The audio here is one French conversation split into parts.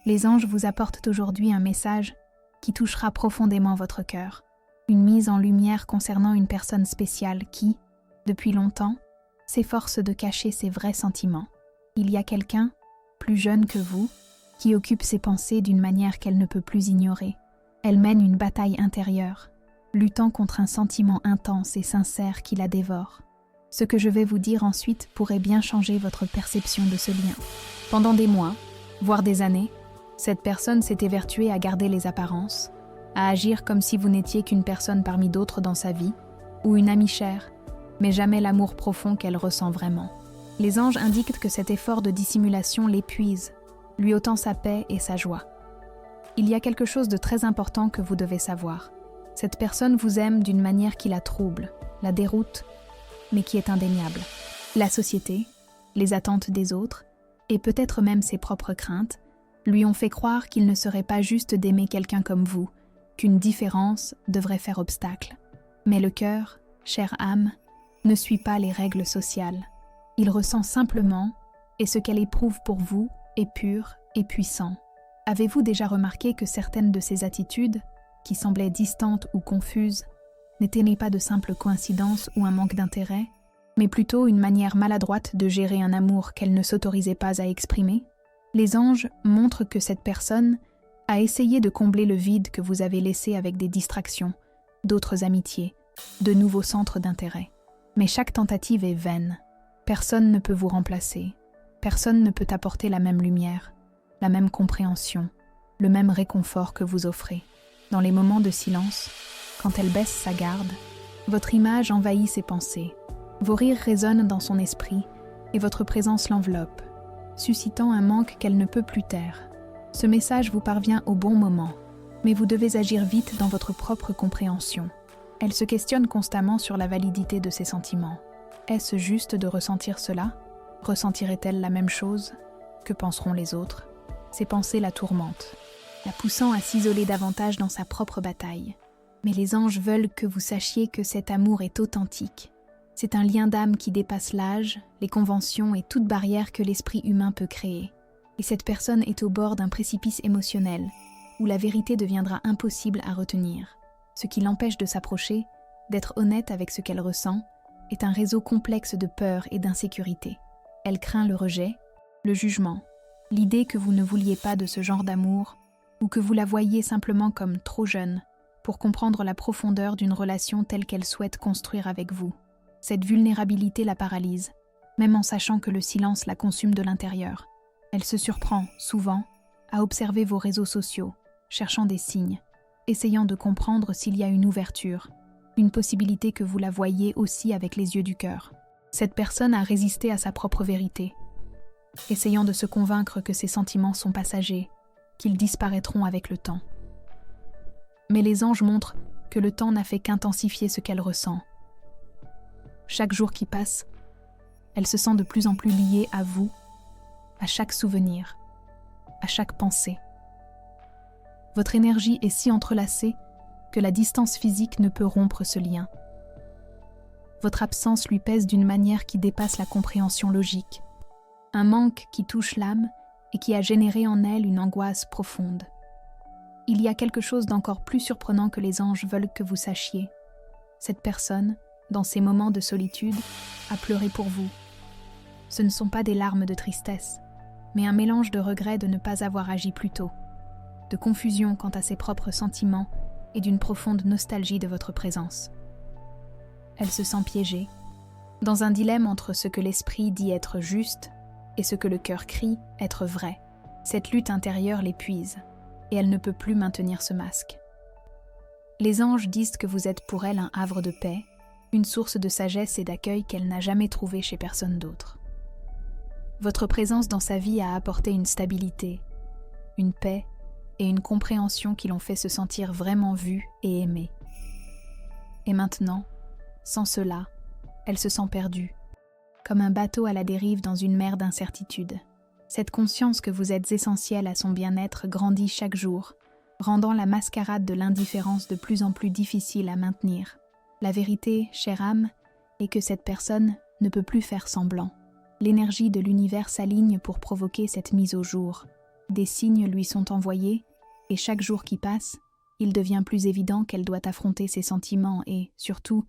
Les anges vous apportent aujourd'hui un message qui touchera profondément votre cœur. Une mise en lumière concernant une personne spéciale qui, depuis longtemps, s'efforce de cacher ses vrais sentiments. Il y a quelqu'un, plus jeune que vous, qui occupe ses pensées d'une manière qu'elle ne peut plus ignorer. Elle mène une bataille intérieure, luttant contre un sentiment intense et sincère qui la dévore. Ce que je vais vous dire ensuite pourrait bien changer votre perception de ce lien. Pendant des mois, voire des années, cette personne s'est évertuée à garder les apparences, à agir comme si vous n'étiez qu'une personne parmi d'autres dans sa vie, ou une amie chère, mais jamais l'amour profond qu'elle ressent vraiment. Les anges indiquent que cet effort de dissimulation l'épuise, lui ôtant sa paix et sa joie. Il y a quelque chose de très important que vous devez savoir. Cette personne vous aime d'une manière qui la trouble, la déroute, mais qui est indéniable. La société, les attentes des autres, et peut-être même ses propres craintes, lui ont fait croire qu'il ne serait pas juste d'aimer quelqu'un comme vous, qu'une différence devrait faire obstacle. Mais le cœur, chère âme, ne suit pas les règles sociales. Il ressent simplement, et ce qu'elle éprouve pour vous est pur et puissant. Avez-vous déjà remarqué que certaines de ses attitudes, qui semblaient distantes ou confuses, n'étaient pas de simples coïncidences ou un manque d'intérêt, mais plutôt une manière maladroite de gérer un amour qu'elle ne s'autorisait pas à exprimer? Les anges montrent que cette personne a essayé de combler le vide que vous avez laissé avec des distractions, d'autres amitiés, de nouveaux centres d'intérêt. Mais chaque tentative est vaine. Personne ne peut vous remplacer. Personne ne peut apporter la même lumière, la même compréhension, le même réconfort que vous offrez. Dans les moments de silence, quand elle baisse sa garde, votre image envahit ses pensées. Vos rires résonnent dans son esprit et votre présence l'enveloppe, suscitant un manque qu'elle ne peut plus taire. Ce message vous parvient au bon moment, mais vous devez agir vite dans votre propre compréhension. Elle se questionne constamment sur la validité de ses sentiments. Est-ce juste de ressentir cela? Ressentirait-elle la même chose? Que penseront les autres? Ses pensées la tourmentent, la poussant à s'isoler davantage dans sa propre bataille. Mais les anges veulent que vous sachiez que cet amour est authentique. C'est un lien d'âme qui dépasse l'âge, les conventions et toute barrière que l'esprit humain peut créer. Et cette personne est au bord d'un précipice émotionnel, où la vérité deviendra impossible à retenir. Ce qui l'empêche de s'approcher, d'être honnête avec ce qu'elle ressent, est un réseau complexe de peur et d'insécurité. Elle craint le rejet, le jugement, l'idée que vous ne vouliez pas de ce genre d'amour, ou que vous la voyiez simplement comme trop jeune pour comprendre la profondeur d'une relation telle qu'elle souhaite construire avec vous. Cette vulnérabilité la paralyse, même en sachant que le silence la consume de l'intérieur. Elle se surprend, souvent, à observer vos réseaux sociaux, cherchant des signes, essayant de comprendre s'il y a une ouverture, une possibilité que vous la voyiez aussi avec les yeux du cœur. Cette personne a résisté à sa propre vérité, essayant de se convaincre que ses sentiments sont passagers, qu'ils disparaîtront avec le temps. Mais les anges montrent que le temps n'a fait qu'intensifier ce qu'elle ressent. Chaque jour qui passe, elle se sent de plus en plus liée à vous, à chaque souvenir, à chaque pensée. Votre énergie est si entrelacée que la distance physique ne peut rompre ce lien. Votre absence lui pèse d'une manière qui dépasse la compréhension logique, un manque qui touche l'âme et qui a généré en elle une angoisse profonde. Il y a quelque chose d'encore plus surprenant que les anges veulent que vous sachiez. Cette personne, dans ces moments de solitude, a pleuré pour vous. Ce ne sont pas des larmes de tristesse, mais un mélange de regret de ne pas avoir agi plus tôt, de confusion quant à ses propres sentiments et d'une profonde nostalgie de votre présence. Elle se sent piégée, dans un dilemme entre ce que l'esprit dit être juste et ce que le cœur crie être vrai. Cette lutte intérieure l'épuise, et elle ne peut plus maintenir ce masque. Les anges disent que vous êtes pour elle un havre de paix, une source de sagesse et d'accueil qu'elle n'a jamais trouvée chez personne d'autre. Votre présence dans sa vie a apporté une stabilité, une paix et une compréhension qui l'ont fait se sentir vraiment vue et aimée. Et maintenant, sans cela, elle se sent perdue, comme un bateau à la dérive dans une mer d'incertitude. Cette conscience que vous êtes essentielle à son bien-être grandit chaque jour, rendant la mascarade de l'indifférence de plus en plus difficile à maintenir. La vérité, chère âme, est que cette personne ne peut plus faire semblant. L'énergie de l'univers s'aligne pour provoquer cette mise au jour, Des signes lui sont envoyés, et chaque jour qui passe, il devient plus évident qu'elle doit affronter ses sentiments et, surtout,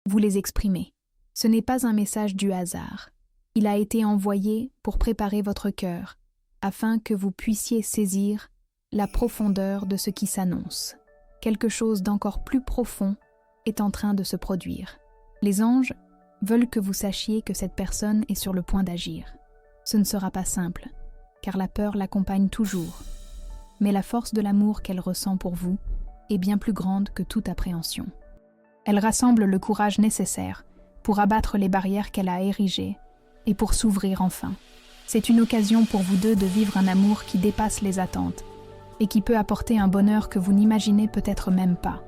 vous les exprimer. Ce n'est pas un message du hasard. Il a été envoyé pour préparer votre cœur, afin que vous puissiez saisir la profondeur de ce qui s'annonce. Quelque chose d'encore plus profond est en train de se produire. Les anges veulent que vous sachiez que cette personne est sur le point d'agir. Ce ne sera pas simple, car la peur l'accompagne toujours. Mais la force de l'amour qu'elle ressent pour vous est bien plus grande que toute appréhension. Elle rassemble le courage nécessaire pour abattre les barrières qu'elle a érigées et pour s'ouvrir enfin. C'est une occasion pour vous deux de vivre un amour qui dépasse les attentes et qui peut apporter un bonheur que vous n'imaginez peut-être même pas.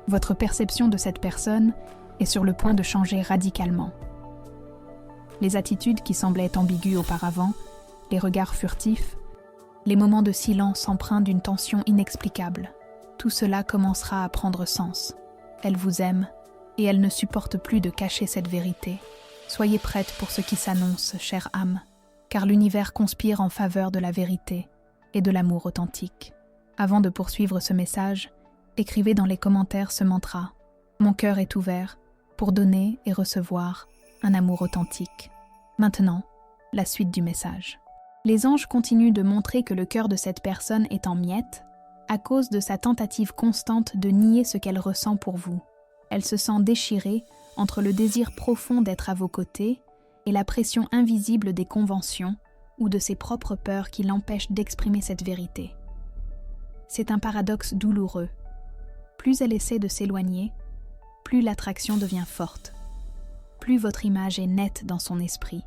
Votre perception de cette personne est sur le point de changer radicalement. Les attitudes qui semblaient ambiguës auparavant, les regards furtifs, les moments de silence empreints d'une tension inexplicable, tout cela commencera à prendre sens. Elle vous aime et elle ne supporte plus de cacher cette vérité. Soyez prête pour ce qui s'annonce, chère âme, car l'univers conspire en faveur de la vérité et de l'amour authentique. Avant de poursuivre ce message, écrivez dans les commentaires ce mantra. Mon cœur est ouvert pour donner et recevoir un amour authentique. Maintenant, la suite du message. Les anges continuent de montrer que le cœur de cette personne est en miettes à cause de sa tentative constante de nier ce qu'elle ressent pour vous. Elle se sent déchirée entre le désir profond d'être à vos côtés et la pression invisible des conventions ou de ses propres peurs qui l'empêchent d'exprimer cette vérité. C'est un paradoxe douloureux. Plus elle essaie de s'éloigner, plus l'attraction devient forte, plus votre image est nette dans son esprit,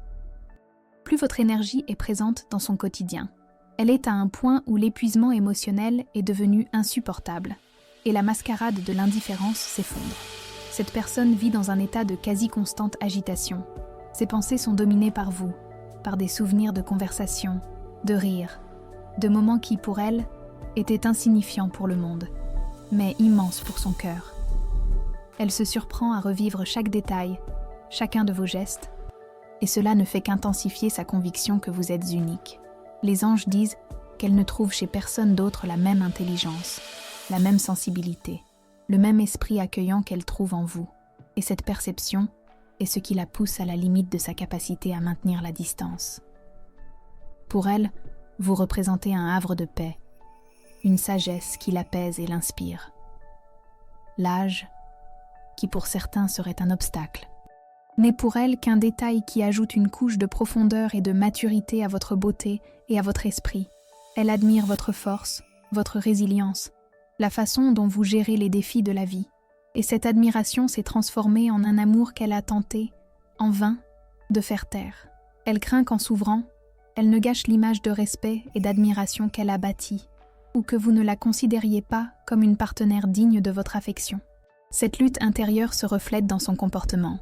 plus votre énergie est présente dans son quotidien. Elle est à un point où l'épuisement émotionnel est devenu insupportable et la mascarade de l'indifférence s'effondre. Cette personne vit dans un état de quasi-constante agitation. Ses pensées sont dominées par vous, par des souvenirs de conversations, de rires, de moments qui, pour elle, étaient insignifiants pour le monde, mais immenses pour son cœur. Elle se surprend à revivre chaque détail, chacun de vos gestes, et cela ne fait qu'intensifier sa conviction que vous êtes unique. Les anges disent qu'elle ne trouve chez personne d'autre la même intelligence, la même sensibilité, le même esprit accueillant qu'elle trouve en vous. Et cette perception est ce qui la pousse à la limite de sa capacité à maintenir la distance. Pour elle, vous représentez un havre de paix, une sagesse qui l'apaise et l'inspire. L'âge, qui pour certains serait un obstacle, n'est pour elle qu'un détail qui ajoute une couche de profondeur et de maturité à votre beauté et à votre esprit. Elle admire votre force, votre résilience, la façon dont vous gérez les défis de la vie. Et cette admiration s'est transformée en un amour qu'elle a tenté, en vain, de faire taire. Elle craint qu'en s'ouvrant, elle ne gâche l'image de respect et d'admiration qu'elle a bâtie, ou que vous ne la considériez pas comme une partenaire digne de votre affection. Cette lutte intérieure se reflète dans son comportement.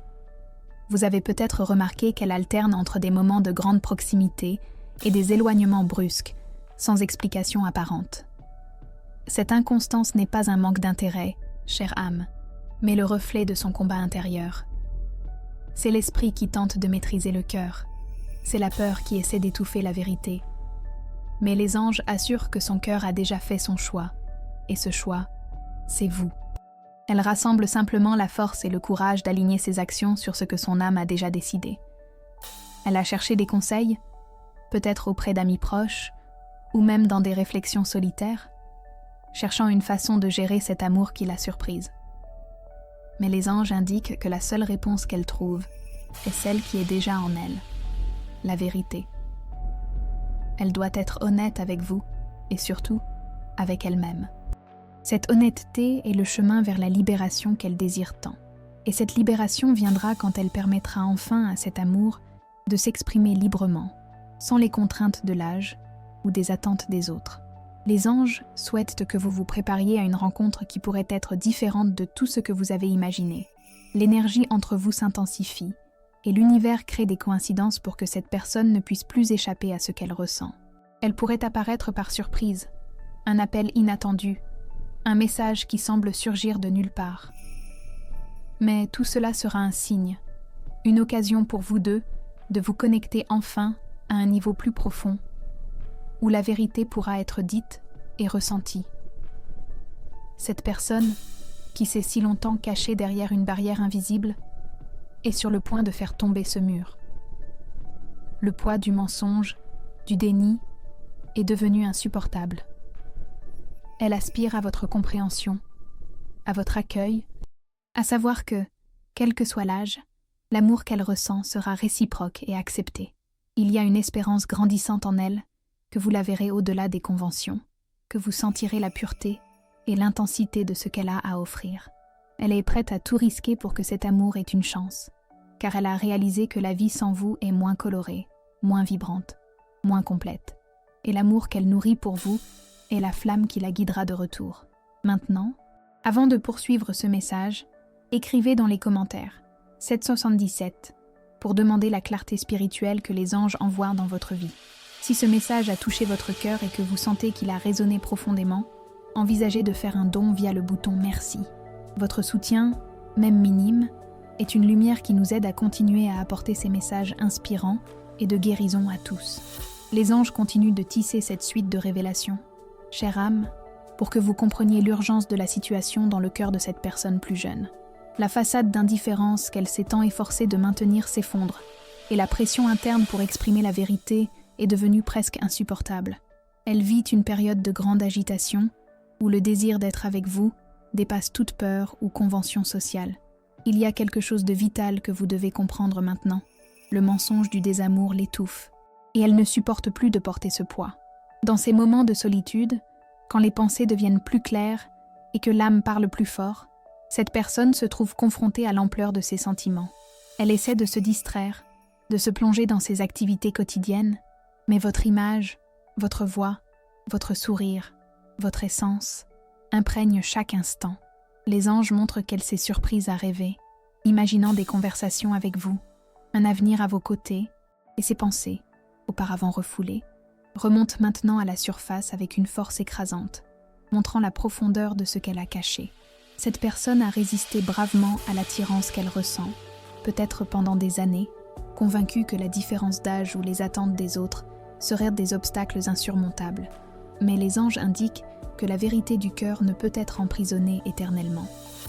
Vous avez peut-être remarqué qu'elle alterne entre des moments de grande proximité et des éloignements brusques, sans explication apparente. Cette inconstance n'est pas un manque d'intérêt, chère âme, mais le reflet de son combat intérieur. C'est l'esprit qui tente de maîtriser le cœur, c'est la peur qui essaie d'étouffer la vérité. Mais les anges assurent que son cœur a déjà fait son choix, et ce choix, c'est vous. Elle rassemble simplement la force et le courage d'aligner ses actions sur ce que son âme a déjà décidé. Elle a cherché des conseils, peut-être auprès d'amis proches, ou même dans des réflexions solitaires, cherchant une façon de gérer cet amour qui l'a surprise. Mais les anges indiquent que la seule réponse qu'elle trouve est celle qui est déjà en elle, la vérité. Elle doit être honnête avec vous et surtout avec elle-même. Cette honnêteté est le chemin vers la libération qu'elle désire tant. Et cette libération viendra quand elle permettra enfin à cet amour de s'exprimer librement, sans les contraintes de l'âge ou des attentes des autres. Les anges souhaitent que vous vous prépariez à une rencontre qui pourrait être différente de tout ce que vous avez imaginé. L'énergie entre vous s'intensifie et l'univers crée des coïncidences pour que cette personne ne puisse plus échapper à ce qu'elle ressent. Elle pourrait apparaître par surprise, un appel inattendu, un message qui semble surgir de nulle part. Mais tout cela sera un signe, une occasion pour vous deux de vous connecter enfin à un niveau plus profond, où la vérité pourra être dite et ressentie. Cette personne, qui s'est si longtemps cachée derrière une barrière invisible, est sur le point de faire tomber ce mur. Le poids du mensonge, du déni, est devenu insupportable. Elle aspire à votre compréhension, à votre accueil, à savoir que, quel que soit l'âge, l'amour qu'elle ressent sera réciproque et accepté. Il y a une espérance grandissante en elle, que vous la verrez au-delà des conventions, que vous sentirez la pureté et l'intensité de ce qu'elle a à offrir. Elle est prête à tout risquer pour que cet amour ait une chance, car elle a réalisé que la vie sans vous est moins colorée, moins vibrante, moins complète. Et l'amour qu'elle nourrit pour vous est la flamme qui la guidera de retour. Maintenant, avant de poursuivre ce message, écrivez dans les commentaires 777 pour demander la clarté spirituelle que les anges envoient dans votre vie. Si ce message a touché votre cœur et que vous sentez qu'il a résonné profondément, envisagez de faire un don via le bouton Merci. Votre soutien, même minime, est une lumière qui nous aide à continuer à apporter ces messages inspirants et de guérison à tous. Les anges continuent de tisser cette suite de révélations. Chère âme, pour que vous compreniez l'urgence de la situation dans le cœur de cette personne plus jeune. La façade d'indifférence qu'elle s'est tant efforcée de maintenir s'effondre, et la pression interne pour exprimer la vérité est devenue presque insupportable. Elle vit une période de grande agitation, où le désir d'être avec vous dépasse toute peur ou convention sociale. Il y a quelque chose de vital que vous devez comprendre maintenant. Le mensonge du désamour l'étouffe, et elle ne supporte plus de porter ce poids. Dans ces moments de solitude, quand les pensées deviennent plus claires et que l'âme parle plus fort, cette personne se trouve confrontée à l'ampleur de ses sentiments. Elle essaie de se distraire, de se plonger dans ses activités quotidiennes, mais votre image, votre voix, votre sourire, votre essence imprègnent chaque instant. Les anges montrent qu'elle s'est surprise à rêver, imaginant des conversations avec vous, un avenir à vos côtés, et ses pensées, auparavant refoulées, remontent maintenant à la surface avec une force écrasante, montrant la profondeur de ce qu'elle a caché. Cette personne a résisté bravement à l'attirance qu'elle ressent, peut-être pendant des années, convaincue que la différence d'âge ou les attentes des autres seraient des obstacles insurmontables. Mais les anges indiquent que la vérité du cœur ne peut être emprisonnée éternellement.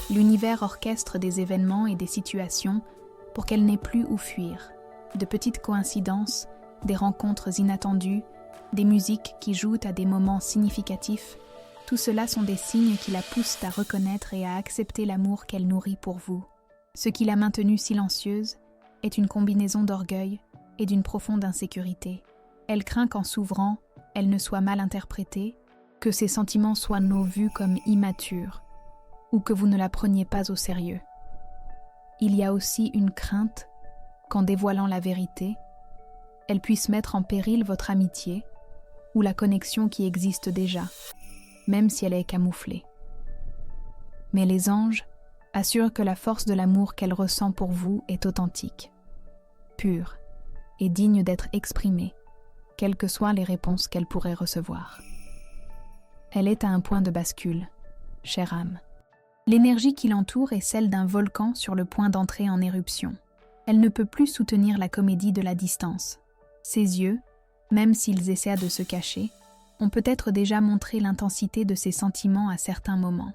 L'univers orchestre des événements et des situations pour qu'elle n'ait plus où fuir. De petites coïncidences, des rencontres inattendues, des musiques qui jouent à des moments significatifs, tout cela sont des signes qui la poussent à reconnaître et à accepter l'amour qu'elle nourrit pour vous. Ce qui l'a maintenue silencieuse est une combinaison d'orgueil et d'une profonde insécurité. Elle craint qu'en s'ouvrant, elle ne soit mal interprétée, que ses sentiments soient vus comme immatures, ou que vous ne la preniez pas au sérieux. Il y a aussi une crainte qu'en dévoilant la vérité, elle puisse mettre en péril votre amitié ou la connexion qui existe déjà, même si elle est camouflée. Mais les anges assurent que la force de l'amour qu'elle ressent pour vous est authentique, pure et digne d'être exprimée, quelles que soient les réponses qu'elle pourrait recevoir. Elle est à un point de bascule, chère âme. L'énergie qui l'entoure est celle d'un volcan sur le point d'entrer en éruption. Elle ne peut plus soutenir la comédie de la distance. Ses yeux, même s'ils essaient de se cacher, ont peut-être déjà montré l'intensité de ses sentiments à certains moments.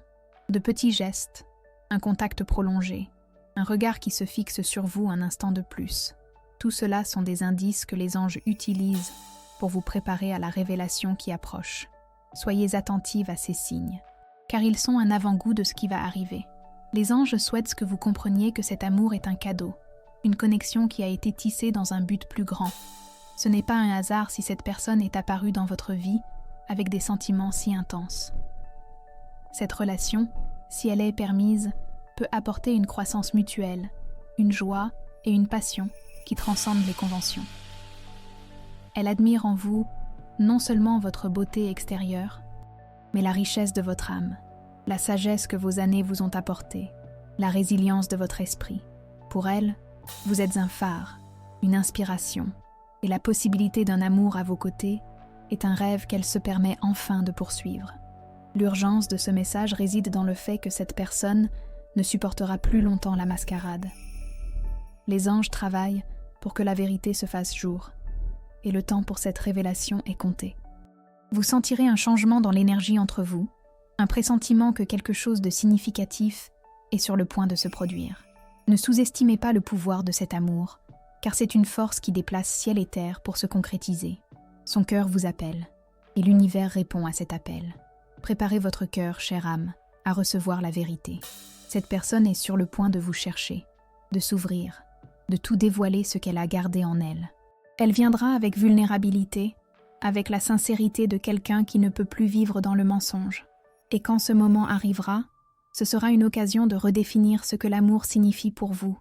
De petits gestes, un contact prolongé, un regard qui se fixe sur vous un instant de plus. Tout cela sont des indices que les anges utilisent pour vous préparer à la révélation qui approche. Soyez attentive à ces signes, car ils sont un avant-goût de ce qui va arriver. Les anges souhaitent que vous compreniez que cet amour est un cadeau, une connexion qui a été tissée dans un but plus grand. Ce n'est pas un hasard si cette personne est apparue dans votre vie avec des sentiments si intenses. Cette relation, si elle est permise, peut apporter une croissance mutuelle, une joie et une passion qui transcendent les conventions. Elle admire en vous non seulement votre beauté extérieure, mais la richesse de votre âme, la sagesse que vos années vous ont apportée, la résilience de votre esprit. Pour elle, vous êtes un phare, une inspiration, et la possibilité d'un amour à vos côtés est un rêve qu'elle se permet enfin de poursuivre. L'urgence de ce message réside dans le fait que cette personne ne supportera plus longtemps la mascarade. Les anges travaillent pour que la vérité se fasse jour, et le temps pour cette révélation est compté. Vous sentirez un changement dans l'énergie entre vous, un pressentiment que quelque chose de significatif est sur le point de se produire. Ne sous-estimez pas le pouvoir de cet amour, car c'est une force qui déplace ciel et terre pour se concrétiser. Son cœur vous appelle, et l'univers répond à cet appel. Préparez votre cœur, chère âme, à recevoir la vérité. Cette personne est sur le point de vous chercher, de s'ouvrir, de tout dévoiler ce qu'elle a gardé en elle. Elle viendra avec vulnérabilité, avec la sincérité de quelqu'un qui ne peut plus vivre dans le mensonge. Et quand ce moment arrivera, ce sera une occasion de redéfinir ce que l'amour signifie pour vous,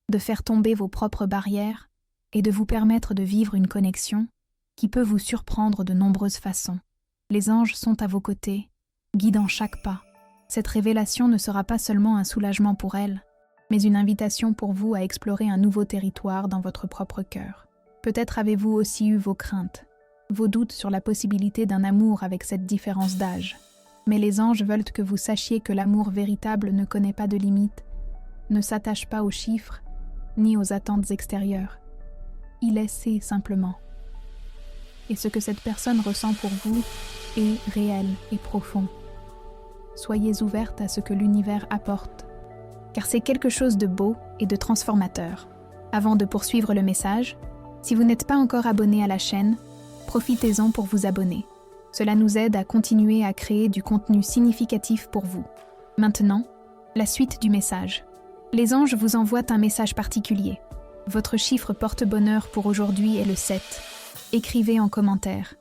de faire tomber vos propres barrières et de vous permettre de vivre une connexion qui peut vous surprendre de nombreuses façons. Les anges sont à vos côtés, guidant chaque pas. Cette révélation ne sera pas seulement un soulagement pour elle, mais une invitation pour vous à explorer un nouveau territoire dans votre propre cœur. Peut-être avez-vous aussi eu vos craintes, vos doutes sur la possibilité d'un amour avec cette différence d'âge. Mais les anges veulent que vous sachiez que l'amour véritable ne connaît pas de limites, ne s'attache pas aux chiffres, ni aux attentes extérieures. Il est simplement. Et ce que cette personne ressent pour vous est réel et profond. Soyez ouverte à ce que l'univers apporte, car c'est quelque chose de beau et de transformateur. Avant de poursuivre le message, si vous n'êtes pas encore abonné à la chaîne, profitez-en pour vous abonner. Cela nous aide à continuer à créer du contenu significatif pour vous. Maintenant, la suite du message. Les anges vous envoient un message particulier. Votre chiffre porte-bonheur pour aujourd'hui est le 7. Écrivez en commentaire.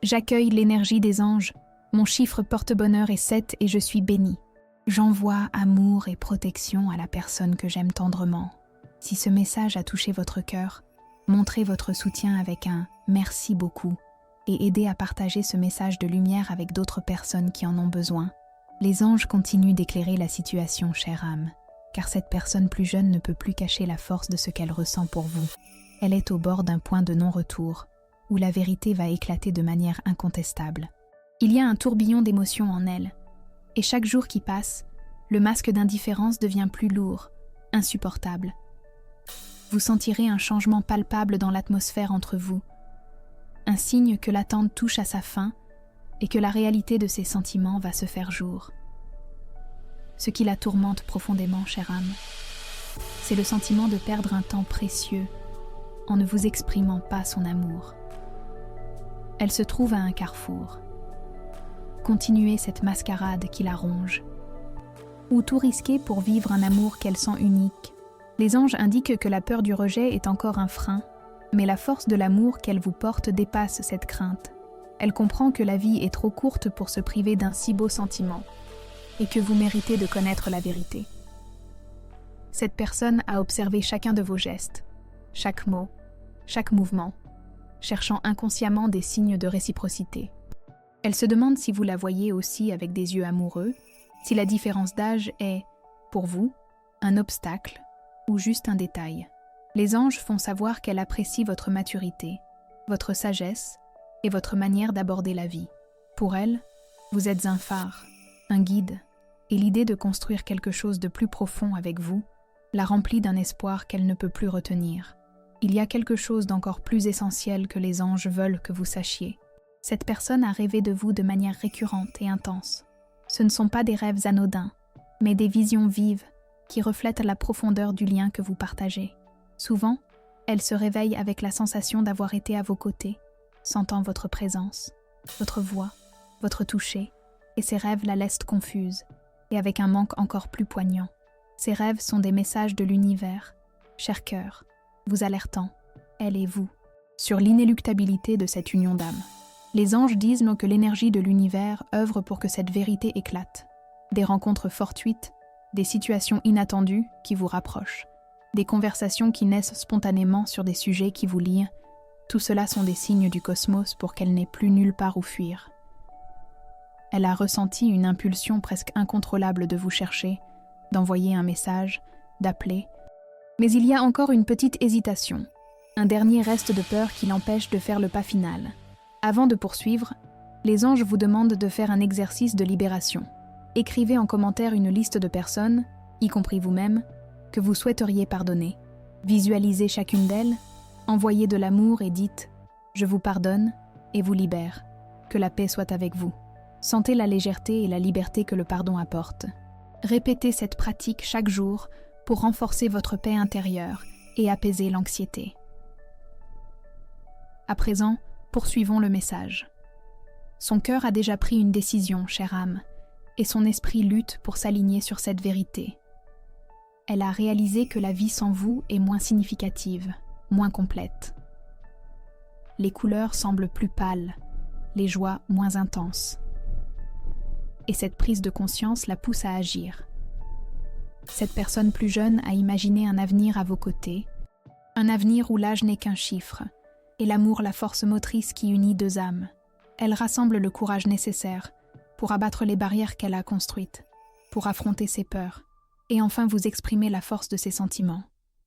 J'accueille l'énergie des anges. Mon chiffre porte-bonheur est 7 et je suis béni. J'envoie amour et protection à la personne que j'aime tendrement. Si ce message a touché votre cœur, montrez votre soutien avec un « merci beaucoup » et aidez à partager ce message de lumière avec d'autres personnes qui en ont besoin. Les anges continuent d'éclairer la situation, chère âme, car cette personne plus jeune ne peut plus cacher la force de ce qu'elle ressent pour vous. Elle est au bord d'un point de non-retour, où la vérité va éclater de manière incontestable. Il y a un tourbillon d'émotions en elle, et chaque jour qui passe, le masque d'indifférence devient plus lourd, insupportable. Vous sentirez un changement palpable dans l'atmosphère entre vous, un signe que l'attente touche à sa fin et que la réalité de ses sentiments va se faire jour. Ce qui la tourmente profondément, chère âme, c'est le sentiment de perdre un temps précieux en ne vous exprimant pas son amour. Elle se trouve à un carrefour. Continuez cette mascarade qui la ronge. Ou tout risquer pour vivre un amour qu'elle sent unique. Les anges indiquent que la peur du rejet est encore un frein, mais la force de l'amour qu'elle vous porte dépasse cette crainte. Elle comprend que la vie est trop courte pour se priver d'un si beau sentiment, et que vous méritez de connaître la vérité. Cette personne a observé chacun de vos gestes, chaque mot, chaque mouvement, cherchant inconsciemment des signes de réciprocité. Elle se demande si vous la voyez aussi avec des yeux amoureux, si la différence d'âge est, pour vous, un obstacle ou juste un détail. Les anges font savoir qu'elle apprécie votre maturité, votre sagesse et votre manière d'aborder la vie. Pour elle, vous êtes un phare, un guide, et l'idée de construire quelque chose de plus profond avec vous la remplit d'un espoir qu'elle ne peut plus retenir. Il y a quelque chose d'encore plus essentiel que les anges veulent que vous sachiez. Cette personne a rêvé de vous de manière récurrente et intense. Ce ne sont pas des rêves anodins, mais des visions vives qui reflètent la profondeur du lien que vous partagez. Souvent, elle se réveille avec la sensation d'avoir été à vos côtés, sentant votre présence, votre voix, votre toucher, et ses rêves la laissent confuse, et avec un manque encore plus poignant. Ces rêves sont des messages de l'univers, cher cœur, vous alertant, elle et vous, sur l'inéluctabilité de cette union d'âme. Les anges disent que l'énergie de l'univers œuvre pour que cette vérité éclate. Des rencontres fortuites, des situations inattendues qui vous rapprochent, des conversations qui naissent spontanément sur des sujets qui vous lient, tout cela sont des signes du cosmos pour qu'elle n'ait plus nulle part où fuir. Elle a ressenti une impulsion presque incontrôlable de vous chercher, d'envoyer un message, d'appeler. Mais il y a encore une petite hésitation, un dernier reste de peur qui l'empêche de faire le pas final. Avant de poursuivre, les anges vous demandent de faire un exercice de libération. Écrivez en commentaire une liste de personnes, y compris vous-même, que vous souhaiteriez pardonner. Visualisez chacune d'elles, envoyez de l'amour et dites « Je vous pardonne » et vous libère. que la paix soit avec vous. Sentez la légèreté et la liberté que le pardon apporte. Répétez cette pratique chaque jour pour renforcer votre paix intérieure et apaiser l'anxiété. À présent, poursuivons le message. Son cœur a déjà pris une décision, chère âme, et son esprit lutte pour s'aligner sur cette vérité. Elle a réalisé que la vie sans vous est moins significative, moins complète. Les couleurs semblent plus pâles, les joies moins intenses. Et cette prise de conscience la pousse à agir. Cette personne plus jeune a imaginé un avenir à vos côtés, un avenir où l'âge n'est qu'un chiffre, et l'amour la force motrice qui unit deux âmes. Elle rassemble le courage nécessaire pour abattre les barrières qu'elle a construites, pour affronter ses peurs, et enfin vous exprimer la force de ses sentiments.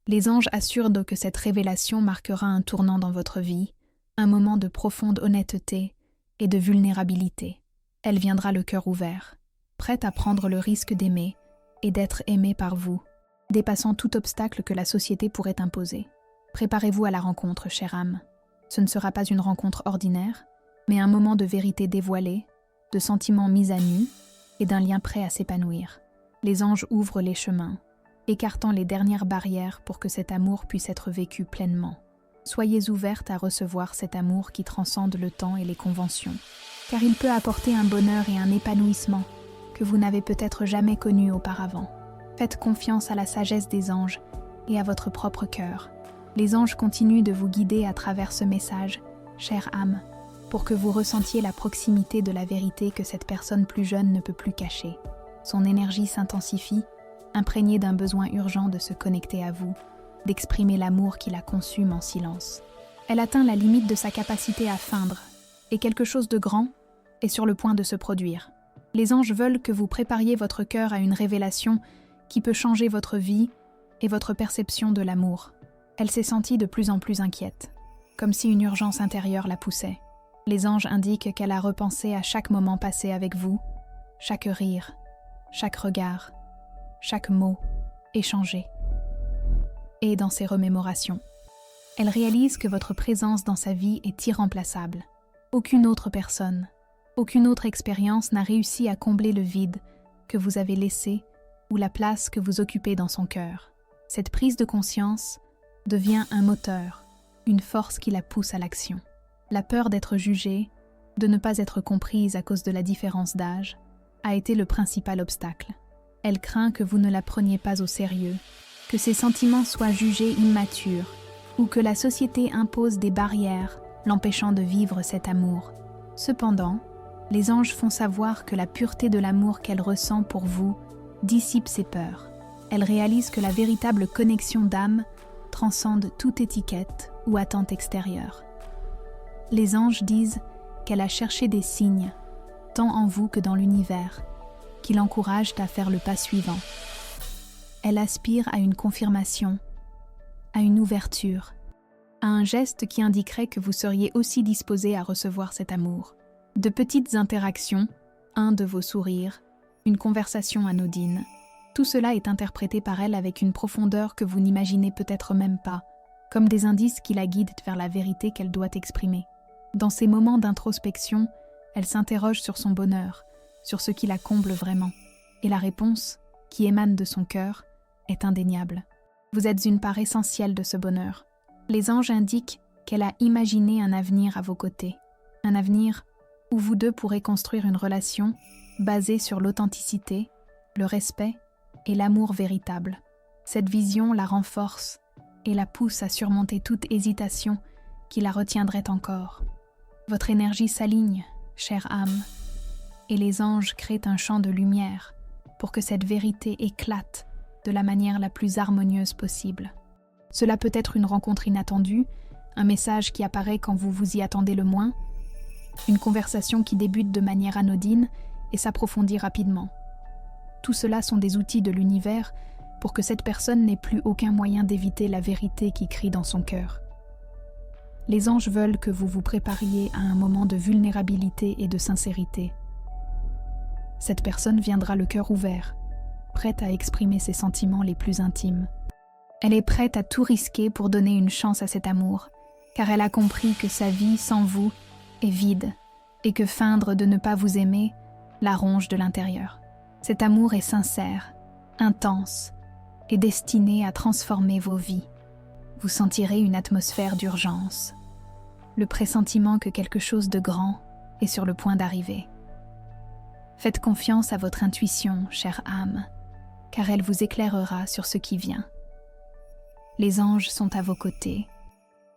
Les anges assurent que cette révélation marquera un tournant dans votre vie, un moment de profonde honnêteté et de vulnérabilité. Elle viendra le cœur ouvert, prête à prendre le risque d'aimer et d'être aimée par vous, dépassant tout obstacle que la société pourrait imposer. Préparez-vous à la rencontre, chère âme. Ce ne sera pas une rencontre ordinaire, mais un moment de vérité dévoilée, de sentiments mis à nu et d'un lien prêt à s'épanouir. Les anges ouvrent les chemins, écartant les dernières barrières pour que cet amour puisse être vécu pleinement. Soyez ouverte à recevoir cet amour qui transcende le temps et les conventions, car il peut apporter un bonheur et un épanouissement que vous n'avez peut-être jamais connu auparavant. Faites confiance à la sagesse des anges et à votre propre cœur. Les anges continuent de vous guider à travers ce message, chère âme, pour que vous ressentiez la proximité de la vérité que cette personne plus jeune ne peut plus cacher. Son énergie s'intensifie, imprégnée d'un besoin urgent de se connecter à vous, d'exprimer l'amour qui la consume en silence. Elle atteint la limite de sa capacité à feindre, et quelque chose de grand est sur le point de se produire. Les anges veulent que vous prépariez votre cœur à une révélation qui peut changer votre vie et votre perception de l'amour. Elle s'est sentie de plus en plus inquiète, comme si une urgence intérieure la poussait. Les anges indiquent qu'elle a repensé à chaque moment passé avec vous, chaque rire, chaque regard, chaque mot échangé. Et dans ses remémorations, elle réalise que votre présence dans sa vie est irremplaçable. Aucune autre personne, aucune autre expérience n'a réussi à combler le vide que vous avez laissé ou la place que vous occupez dans son cœur. Cette prise de conscience devient un moteur, une force qui la pousse à l'action. La peur d'être jugée, de ne pas être comprise à cause de la différence d'âge, a été le principal obstacle. Elle craint que vous ne la preniez pas au sérieux, que ses sentiments soient jugés immatures, ou que la société impose des barrières l'empêchant de vivre cet amour. Cependant, les anges font savoir que la pureté de l'amour qu'elle ressent pour vous dissipe ses peurs. Elle réalise que la véritable connexion d'âme transcende toute étiquette ou attente extérieure. Les anges disent qu'elle a cherché des signes, tant en vous que dans l'univers, qui l'encouragent à faire le pas suivant. Elle aspire à une confirmation, à une ouverture, à un geste qui indiquerait que vous seriez aussi disposé à recevoir cet amour. De petites interactions, un de vos sourires, une conversation anodine, tout cela est interprété par elle avec une profondeur que vous n'imaginez peut-être même pas, comme des indices qui la guident vers la vérité qu'elle doit exprimer. Dans ces moments d'introspection, elle s'interroge sur son bonheur, sur ce qui la comble vraiment. Et la réponse, qui émane de son cœur, est indéniable. Vous êtes une part essentielle de ce bonheur. Les anges indiquent qu'elle a imaginé un avenir à vos côtés. Un avenir où vous deux pourrez construire une relation basée sur l'authenticité, le respect et l'amour véritable. Cette vision la renforce et la pousse à surmonter toute hésitation qui la retiendrait encore. Votre énergie s'aligne, chère âme, et les anges créent un champ de lumière pour que cette vérité éclate de la manière la plus harmonieuse possible. Cela peut être une rencontre inattendue, un message qui apparaît quand vous vous y attendez le moins, une conversation qui débute de manière anodine et s'approfondit rapidement. Tout cela sont des outils de l'univers pour que cette personne n'ait plus aucun moyen d'éviter la vérité qui crie dans son cœur. Les anges veulent que vous vous prépariez à un moment de vulnérabilité et de sincérité. Cette personne viendra le cœur ouvert, prête à exprimer ses sentiments les plus intimes. Elle est prête à tout risquer pour donner une chance à cet amour, car elle a compris que sa vie sans vous est vide, et que feindre de ne pas vous aimer la ronge de l'intérieur. Cet amour est sincère, intense et destiné à transformer vos vies. Vous sentirez une atmosphère d'urgence, le pressentiment que quelque chose de grand est sur le point d'arriver. Faites confiance à votre intuition, chère âme, car elle vous éclairera sur ce qui vient. Les anges sont à vos côtés,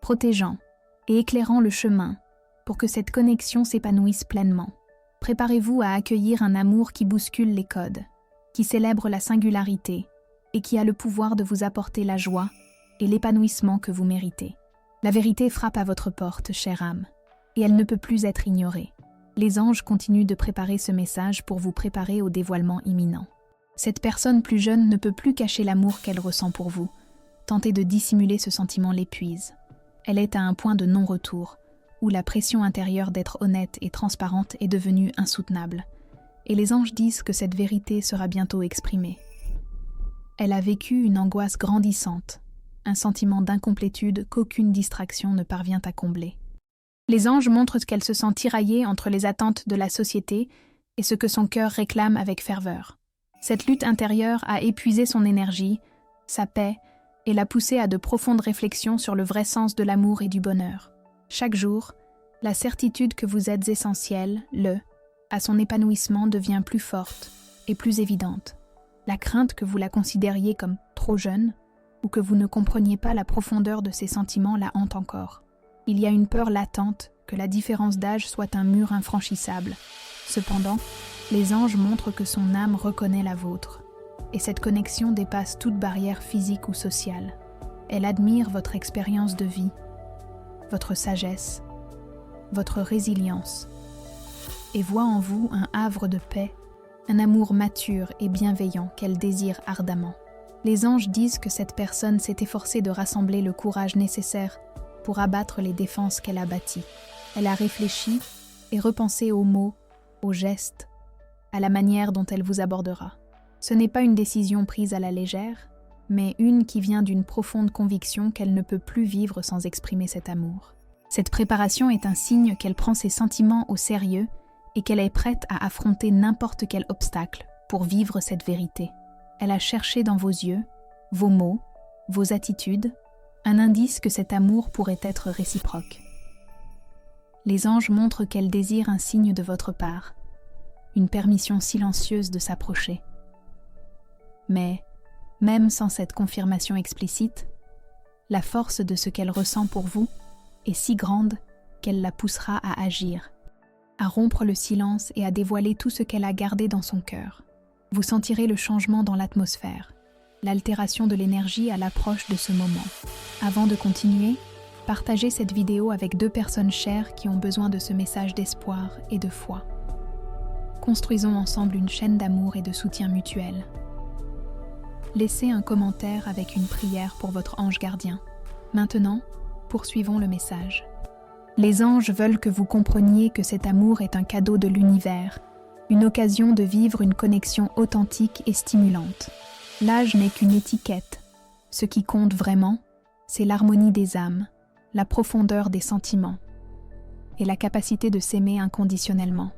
protégeant et éclairant le chemin pour que cette connexion s'épanouisse pleinement. Préparez-vous à accueillir un amour qui bouscule les codes, qui célèbre la singularité et qui a le pouvoir de vous apporter la joie et l'épanouissement que vous méritez. La vérité frappe à votre porte, chère âme, et elle ne peut plus être ignorée. Les anges continuent de préparer ce message pour vous préparer au dévoilement imminent. Cette personne plus jeune ne peut plus cacher l'amour qu'elle ressent pour vous. Tenter de dissimuler ce sentiment l'épuise. Elle est à un point de non-retour, où la pression intérieure d'être honnête et transparente est devenue insoutenable. Et les anges disent que cette vérité sera bientôt exprimée. Elle a vécu une angoisse grandissante, un sentiment d'incomplétude qu'aucune distraction ne parvient à combler. Les anges montrent qu'elle se sent tiraillée entre les attentes de la société et ce que son cœur réclame avec ferveur. Cette lutte intérieure a épuisé son énergie, sa paix, et l'a poussée à de profondes réflexions sur le vrai sens de l'amour et du bonheur. Chaque jour, la certitude que vous êtes essentiel, à son épanouissement devient plus forte et plus évidente. La crainte que vous la considériez comme trop jeune ou que vous ne compreniez pas la profondeur de ses sentiments la hante encore. Il y a une peur latente que la différence d'âge soit un mur infranchissable. Cependant, les anges montrent que son âme reconnaît la vôtre, et cette connexion dépasse toute barrière physique ou sociale. Elle admire votre expérience de vie, votre sagesse, votre résilience, et voit en vous un havre de paix, un amour mature et bienveillant qu'elle désire ardemment. Les anges disent que cette personne s'est efforcée de rassembler le courage nécessaire pour abattre les défenses qu'elle a bâties. Elle a réfléchi et repensé aux mots, aux gestes, à la manière dont elle vous abordera. Ce n'est pas une décision prise à la légère, mais une qui vient d'une profonde conviction qu'elle ne peut plus vivre sans exprimer cet amour. Cette préparation est un signe qu'elle prend ses sentiments au sérieux et qu'elle est prête à affronter n'importe quel obstacle pour vivre cette vérité. Elle a cherché dans vos yeux, vos mots, vos attitudes, un indice que cet amour pourrait être réciproque. Les anges montrent qu'elle désire un signe de votre part, une permission silencieuse de s'approcher. Mais, même sans cette confirmation explicite, la force de ce qu'elle ressent pour vous est si grande qu'elle la poussera à agir, à rompre le silence et à dévoiler tout ce qu'elle a gardé dans son cœur. Vous sentirez le changement dans l'atmosphère, l'altération de l'énergie à l'approche de ce moment. Avant de continuer, partagez cette vidéo avec 2 personnes chères qui ont besoin de ce message d'espoir et de foi. Construisons ensemble une chaîne d'amour et de soutien mutuel. Laissez un commentaire avec une prière pour votre ange gardien. Maintenant, poursuivons le message. Les anges veulent que vous compreniez que cet amour est un cadeau de l'univers, une occasion de vivre une connexion authentique et stimulante. L'âge n'est qu'une étiquette. Ce qui compte vraiment, c'est l'harmonie des âmes, la profondeur des sentiments et la capacité de s'aimer inconditionnellement.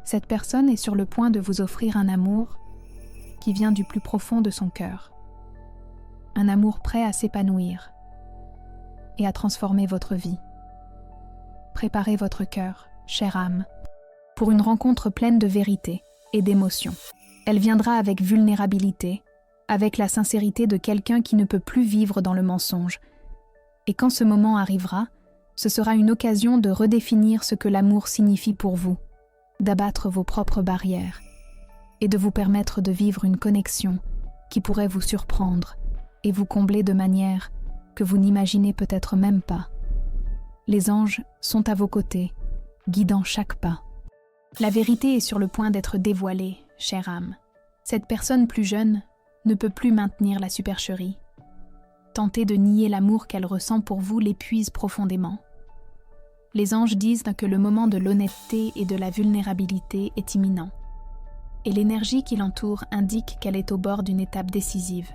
Cette personne est sur le point de vous offrir un amour qui vient du plus profond de son cœur. Un amour prêt à s'épanouir et à transformer votre vie. Préparez votre cœur, chère âme, pour une rencontre pleine de vérité et d'émotion. Elle viendra avec vulnérabilité, avec la sincérité de quelqu'un qui ne peut plus vivre dans le mensonge. Et quand ce moment arrivera, ce sera une occasion de redéfinir ce que l'amour signifie pour vous, d'abattre vos propres barrières et de vous permettre de vivre une connexion qui pourrait vous surprendre et vous combler de manière que vous n'imaginez peut-être même pas. Les anges sont à vos côtés, guidant chaque pas. La vérité est sur le point d'être dévoilée, chère âme. Cette personne plus jeune ne peut plus maintenir la supercherie. Tenter de nier l'amour qu'elle ressent pour vous l'épuise profondément. Les anges disent que le moment de l'honnêteté et de la vulnérabilité est imminent. Et l'énergie qui l'entoure indique qu'elle est au bord d'une étape décisive.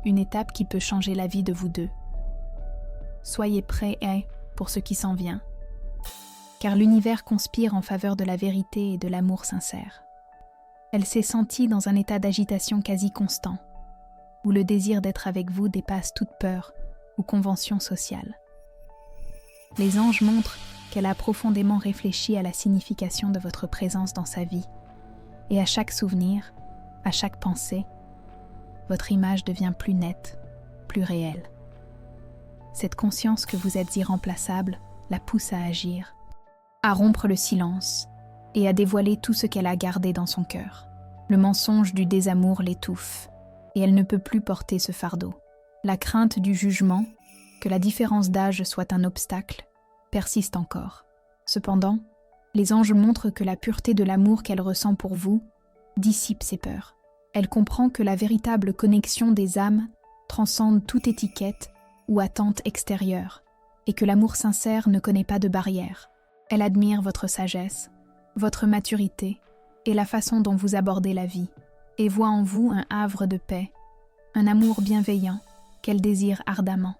Une étape qui peut changer la vie de vous deux. Soyez prêts pour ce qui s'en vient. car l'univers conspire en faveur de la vérité et de l'amour sincère. Elle s'est sentie dans un état d'agitation quasi constant, où le désir d'être avec vous dépasse toute peur ou convention sociale. Les anges montrent qu'elle a profondément réfléchi à la signification de votre présence dans sa vie, et à chaque souvenir, à chaque pensée, votre image devient plus nette, plus réelle. Cette conscience que vous êtes irremplaçable la pousse à agir, à rompre le silence et à dévoiler tout ce qu'elle a gardé dans son cœur. Le mensonge du désamour l'étouffe, et elle ne peut plus porter ce fardeau. La crainte du jugement, que la différence d'âge soit un obstacle, persiste encore. Cependant, les anges montrent que la pureté de l'amour qu'elle ressent pour vous dissipe ses peurs. Elle comprend que la véritable connexion des âmes transcende toute étiquette ou attente extérieure, et que l'amour sincère ne connaît pas de barrière. Elle admire votre sagesse, votre maturité et la façon dont vous abordez la vie, et voit en vous un havre de paix, un amour bienveillant qu'elle désire ardemment.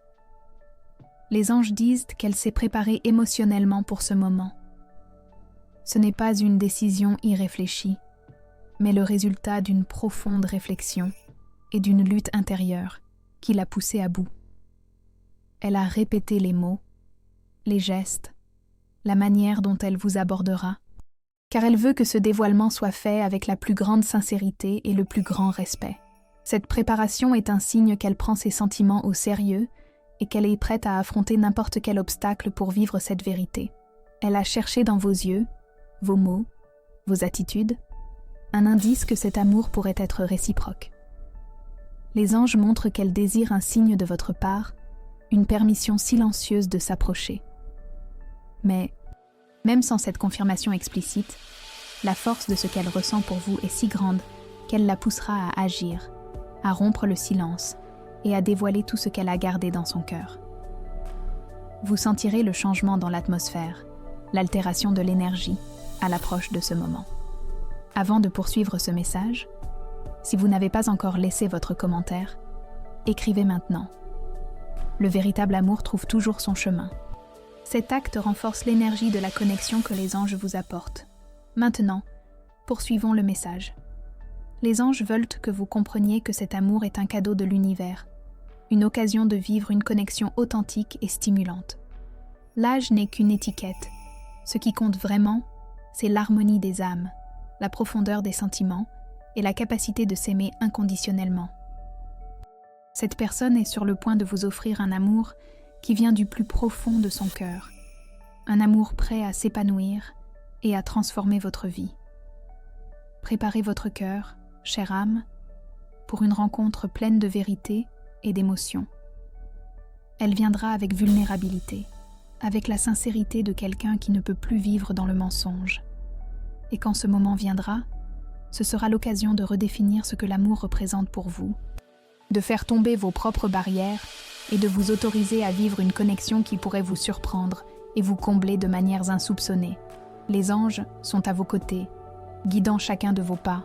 Les anges disent qu'elle s'est préparée émotionnellement pour ce moment. Ce n'est pas une décision irréfléchie, mais le résultat d'une profonde réflexion et d'une lutte intérieure qui l'a poussée à bout. Elle a répété les mots, les gestes, la manière dont elle vous abordera, car elle veut que ce dévoilement soit fait avec la plus grande sincérité et le plus grand respect. Cette préparation est un signe qu'elle prend ses sentiments au sérieux et qu'elle est prête à affronter n'importe quel obstacle pour vivre cette vérité. Elle a cherché dans vos yeux, vos mots, vos attitudes, un indice que cet amour pourrait être réciproque. Les anges montrent qu'elle désire un signe de votre part, une permission silencieuse de s'approcher. Mais, même sans cette confirmation explicite, la force de ce qu'elle ressent pour vous est si grande qu'elle la poussera à agir, à rompre le silence et à dévoiler tout ce qu'elle a gardé dans son cœur. Vous sentirez le changement dans l'atmosphère, l'altération de l'énergie à l'approche de ce moment. Avant de poursuivre ce message, si vous n'avez pas encore laissé votre commentaire, écrivez maintenant. Le véritable amour trouve toujours son chemin. Cet acte renforce l'énergie de la connexion que les anges vous apportent. Maintenant, poursuivons le message. Les anges veulent que vous compreniez que cet amour est un cadeau de l'univers, une occasion de vivre une connexion authentique et stimulante. L'âge n'est qu'une étiquette. Ce qui compte vraiment, c'est l'harmonie des âmes, la profondeur des sentiments et la capacité de s'aimer inconditionnellement. Cette personne est sur le point de vous offrir un amour qui vient du plus profond de son cœur, un amour prêt à s'épanouir et à transformer votre vie. Préparez votre cœur, chère âme, pour une rencontre pleine de vérité et d'émotion. Elle viendra avec vulnérabilité, avec la sincérité de quelqu'un qui ne peut plus vivre dans le mensonge. Et quand ce moment viendra, ce sera l'occasion de redéfinir ce que l'amour représente pour vous, de faire tomber vos propres barrières et de vous autoriser à vivre une connexion qui pourrait vous surprendre et vous combler de manières insoupçonnées. Les anges sont à vos côtés, guidant chacun de vos pas.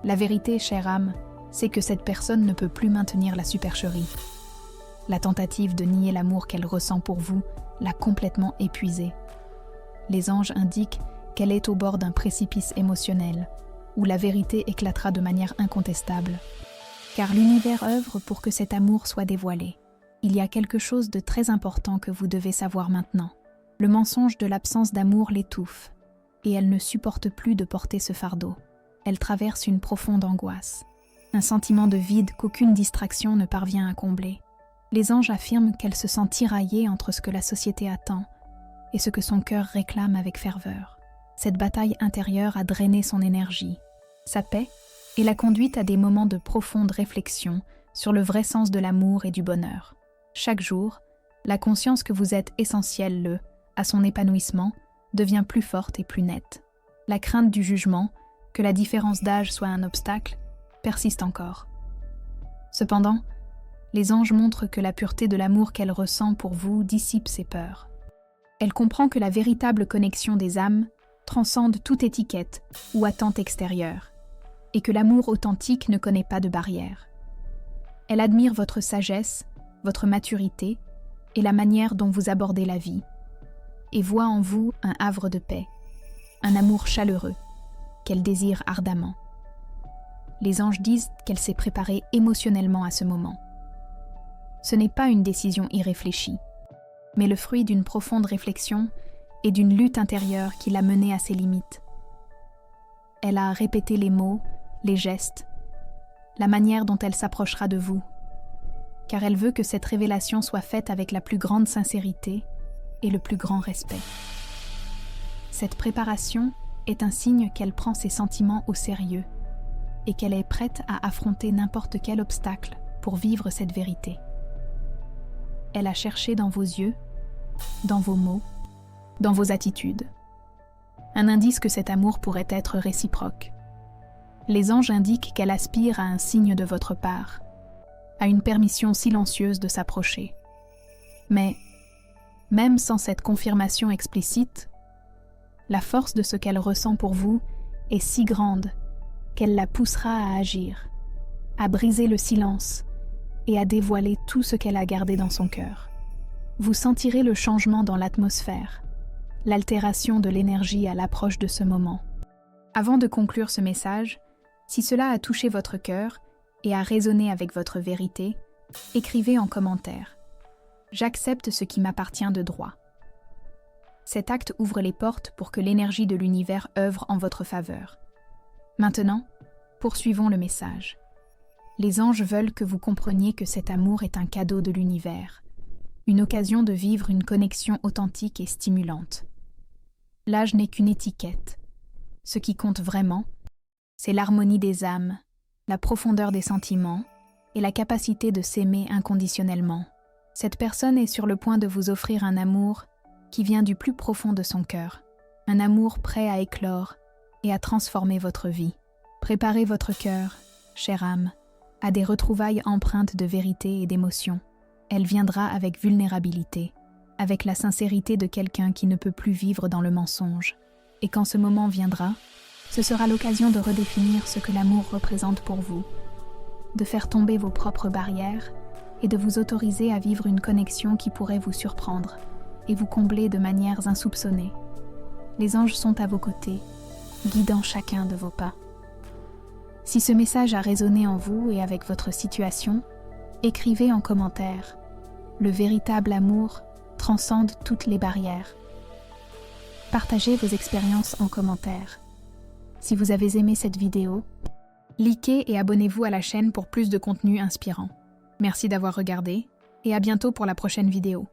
La vérité, chère âme, c'est que cette personne ne peut plus maintenir la supercherie. La tentative de nier l'amour qu'elle ressent pour vous l'a complètement épuisée. Les anges indiquent qu'elle est au bord d'un précipice émotionnel, où la vérité éclatera de manière incontestable. Car l'univers œuvre pour que cet amour soit dévoilé. Il y a quelque chose de très important que vous devez savoir maintenant. Le mensonge de l'absence d'amour l'étouffe, et elle ne supporte plus de porter ce fardeau. Elle traverse une profonde angoisse, un sentiment de vide qu'aucune distraction ne parvient à combler. Les anges affirment qu'elle se sent tiraillée entre ce que la société attend et ce que son cœur réclame avec ferveur. Cette bataille intérieure a drainé son énergie, sa paix, et l'a conduite à des moments de profonde réflexion sur le vrai sens de l'amour et du bonheur. Chaque jour, la conscience que vous êtes essentielle à son épanouissement devient plus forte et plus nette. La crainte du jugement, que la différence d'âge soit un obstacle, persiste encore. Cependant, les anges montrent que la pureté de l'amour qu'elle ressent pour vous dissipe ses peurs. Elle comprend que la véritable connexion des âmes transcende toute étiquette ou attente extérieure, et que l'amour authentique ne connaît pas de barrière. Elle admire votre sagesse, votre maturité et la manière dont vous abordez la vie. et voit en vous un havre de paix, un amour chaleureux qu'elle désire ardemment. Les anges disent qu'elle s'est préparée émotionnellement à ce moment. Ce n'est pas une décision irréfléchie, mais le fruit d'une profonde réflexion et d'une lutte intérieure qui l'a menée à ses limites. Elle a répété les mots, les gestes, la manière dont elle s'approchera de vous, car elle veut que cette révélation soit faite avec la plus grande sincérité et le plus grand respect. Cette préparation est un signe qu'elle prend ses sentiments au sérieux et qu'elle est prête à affronter n'importe quel obstacle pour vivre cette vérité. Elle a cherché dans vos yeux, dans vos mots, dans vos attitudes. Un indice que cet amour pourrait être réciproque. Les anges indiquent qu'elle aspire à un signe de votre part, à une permission silencieuse de s'approcher. Mais, même sans cette confirmation explicite, la force de ce qu'elle ressent pour vous est si grande qu'elle la poussera à agir, à briser le silence et à dévoiler tout ce qu'elle a gardé dans son cœur. Vous sentirez le changement dans l'atmosphère, l'altération de l'énergie à l'approche de ce moment. Avant de conclure ce message, si cela a touché votre cœur et a résonné avec votre vérité, écrivez en commentaire « J'accepte ce qui m'appartient de droit ». Cet acte ouvre les portes pour que l'énergie de l'univers œuvre en votre faveur. Maintenant, poursuivons le message. Les anges veulent que vous compreniez que cet amour est un cadeau de l'univers, une occasion de vivre une connexion authentique et stimulante. L'âge n'est qu'une étiquette. Ce qui compte vraiment, c'est l'harmonie des âmes, la profondeur des sentiments et la capacité de s'aimer inconditionnellement. Cette personne est sur le point de vous offrir un amour qui vient du plus profond de son cœur, un amour prêt à éclore et à transformer votre vie. Préparez votre cœur, chère âme, à des retrouvailles empreintes de vérité et d'émotion. Elle viendra avec vulnérabilité, avec la sincérité de quelqu'un qui ne peut plus vivre dans le mensonge. Et quand ce moment viendra, ce sera l'occasion de redéfinir ce que l'amour représente pour vous, de faire tomber vos propres barrières et de vous autoriser à vivre une connexion qui pourrait vous surprendre et vous combler de manières insoupçonnées. Les anges sont à vos côtés, guidant chacun de vos pas. Si ce message a résonné en vous et avec votre situation, écrivez en commentaire « Le véritable amour transcende toutes les barrières ». Partagez vos expériences en commentaire. Si vous avez aimé cette vidéo, likez et abonnez-vous à la chaîne pour plus de contenu inspirant. Merci d'avoir regardé et à bientôt pour la prochaine vidéo.